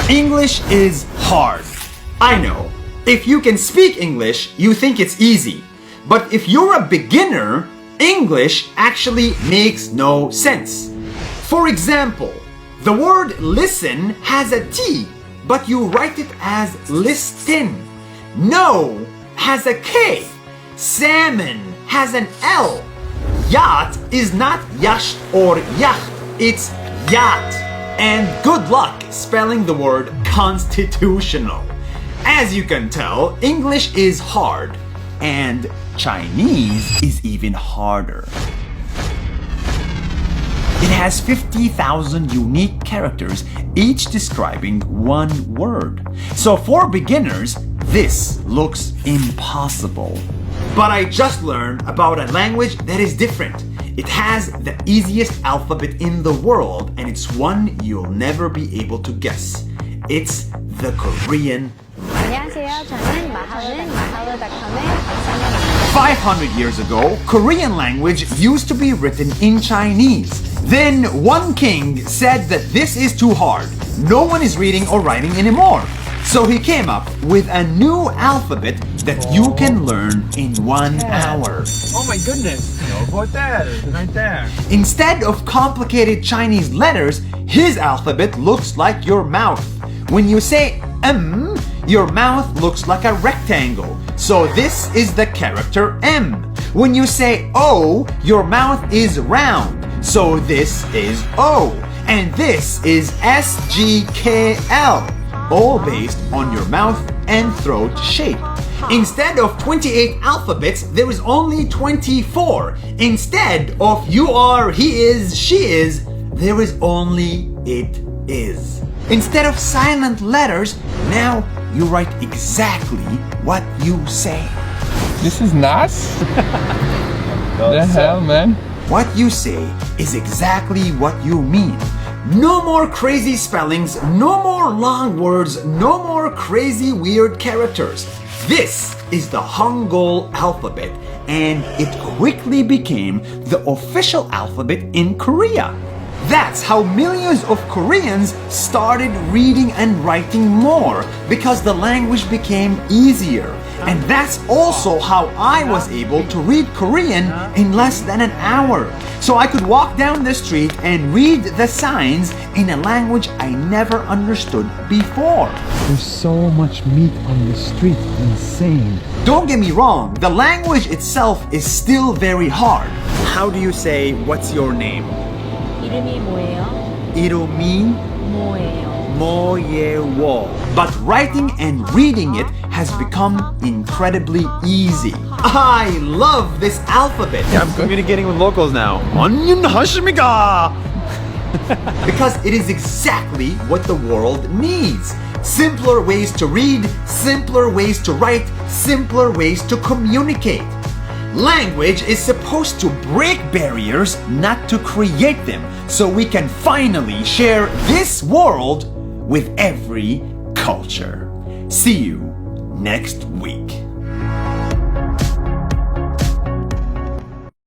English is hard. I know. If you can speak English, you think it's easy. But if you're a beginner, English actually makes no sense. For example, the word listen has a T, but you write it as listen. No has a K. Salmon has an L. Yacht is not yasht or yacht, it's yacht. And good luck spelling the word constitutional. As you can tell, English is hard, and Chinese is even harder. It has 50,000 unique characters, each describing one word. So for beginners, this looks impossible. But I just learned about a language that is different. It has the easiest alphabet in the world, and it's one you'll never be able to guess. It's the Korean language. 500 years ago, Korean language used to be written in Chinese. Then one king said that this is too hard. No one is reading or writing anymore. So he came up with a new alphabet that you can learn in 1 hour. Oh my goodness. About that, right there. Instead of complicated Chinese letters, his alphabet looks like your mouth. When you say your mouth looks like a rectangle. So this is the character M. When you say O, your mouth is round. So this is O. And this is SGKL. All based on your mouth and throat shape. Instead of 28 alphabets, there is only 24. Instead of you are, he is, she is, there is only it is. Instead of silent letters, now you write exactly what you say. This is Nas? The hell, man? What you say is exactly what you mean. No more crazy spellings, no more long words, no more crazy weird characters. This is the Hangul alphabet, and it quickly became the official alphabet in Korea. That's how millions of Koreans started reading and writing more, because the language became easier. And that's also how I was able to read Korean in less than an hour. So I could walk down the street and read the signs in a language I never understood before. There's so much meat on the street. Insane. Don't get me wrong, the language itself is still very hard. How do you say, what's your name? 이름이 뭐예요? 이름이 뭐예요? 뭐예요. But writing and reading it has become incredibly easy. I love this alphabet. Yeah, I'm communicating with locals now. 안녕하십니까? Because it is exactly what the world needs. Simpler ways to read, simpler ways to write, simpler ways to communicate. Language is supposed to break barriers, not to create them, so we can finally share this world with every culture. See you next week.